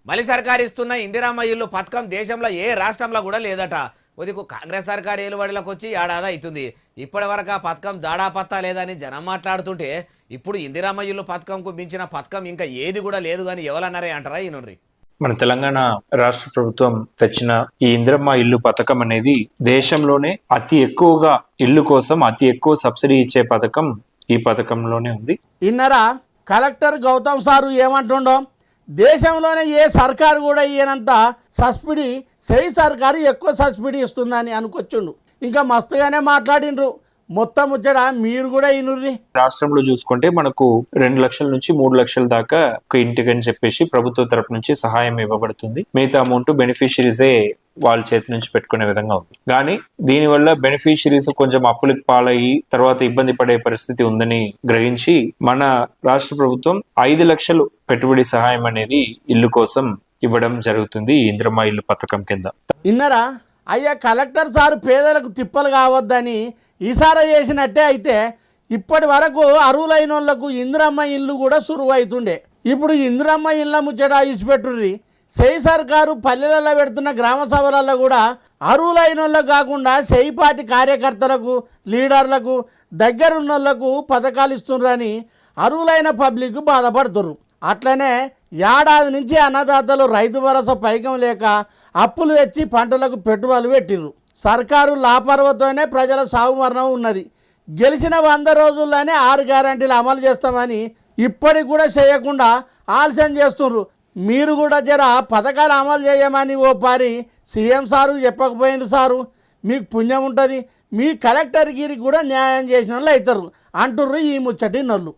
మళ్ళీ సర్కారు ఇస్తున్న ఇందిరమ్మ ఇల్లు పథకం దేశంలో ఏ రాష్ట్రంలో కూడా లేదట. ఉదికు కాంగ్రెస్ సర్కారు ఏలుబడిలోకి వచ్చి ఏడాది అవుతుంది. ఇప్పటి వరకు ఆ పథకం జాడాపత్తా లేదని జనం మాట్లాడుతుంటే ఇప్పుడు ఇందిరమ్మ ఇల్లు పథకంకు మించిన పథకం ఇంకా ఏది కూడా లేదు కానీ ఎవరన్నారే అంటారా ఈయనుండ్రి. మన తెలంగాణ రాష్ట్ర ప్రభుత్వం తెచ్చిన ఈ ఇందిరమ్మ ఇల్లు పథకం అనేది దేశంలోనే అతి ఎక్కువగా ఇల్లు కోసం అతి ఎక్కువ సబ్సిడీ ఇచ్చే పథకం ఈ పథకంలోనే ఉంది. ఇన్నరా కలెక్టర్ గౌతమ్ సారు ఏమంటుండో, దేశంలోనే ఏ సర్కారు కూడా ఇయ్యనంత సబ్సిడీ సర్కారు ఎక్కువ సబ్సిడీ ఇస్తుందని అనుకొచ్చుండు. ఇంకా మస్తుగానే మాట్లాడిండ్రు. మొత్తం ముచ్చట మీరు కూడా ఇనుర్రి. రాష్ట్రంలో చూసుకుంటే మనకు 2 లక్షల నుంచి 3 లక్షల దాకా ఒక ఇంటికి అని చెప్పేసి ప్రభుత్వ తరపు నుంచి సహాయం ఇవ్వబడుతుంది. మిగతా అమౌంట్ బెనిఫిషరీసే వాళ్ళ చేతి నుంచి పెట్టుకునే విధంగా ఉంది. కానీ దీనివల్ల బెనిఫిషరీస్ కొంచెం అప్పులకు పాలయ్యి తర్వాత ఇబ్బంది పడే పరిస్థితి ఉందని గ్రహించి మన రాష్ట్ర ప్రభుత్వం 5 లక్షలు పెట్టుబడి సహాయం అనేది ఇల్లు కోసం ఇవ్వడం జరుగుతుంది ఈ ఇందిరమ్మ ఇల్లు పథకం కింద. ఇన్నరా అయ్యా కలెక్టర్ సారు పేదలకు తిప్పలు కావద్దని ఈసారి చేసినట్టే అయితే ఇప్పటి వరకు అర్హులైన వాళ్ళకు ఇందిరమ్మ ఇల్లు కూడా సురువు అవుతుండే. ఇప్పుడు ఇందిరమ్మ ఇళ్ళ ముచ్చట ఇచ్చిపెట్టుర్రి. సర్కారు పల్లెలలో పెడుతున్న గ్రామ సభలలో కూడా అర్హులైన వాళ్ళకు కాకుండా పార్టీ కార్యకర్తలకు లీడర్లకు దగ్గరున్న వాళ్ళకు పథకాలు ఇస్తుండ్రని అర్హులైన పబ్లిక్ బాధపడుతుర్రు. అట్లనే ఏడాది నుంచి అన్నదాతలు రైతు భరోసా పైకం లేక అప్పులు తెచ్చి పంటలకు పెట్టుబడులు పెట్టిర్రు. సర్కారు లాపర్వతోనే ప్రజల సాగు మరణం ఉన్నది. గెలిచిన 100 రోజుల్లోనే 6 గ్యారంటీలు అమలు చేస్తామని ఇప్పటికి కూడా చేయకుండా ఆలస్యం చేస్తున్నారు. మీరు కూడా జర పథకాలు అమలు చేయమని ఓ పారి సీఎం సారు చెప్పకపోయింది సారు. మీకు పుణ్యం ఉంటుంది, మీ కలెక్టర్ గిరికి కూడా న్యాయం చేసిన వాళ్ళు అవుతారు అంటుర్రు ఈ ముచ్చటి నొల్లు.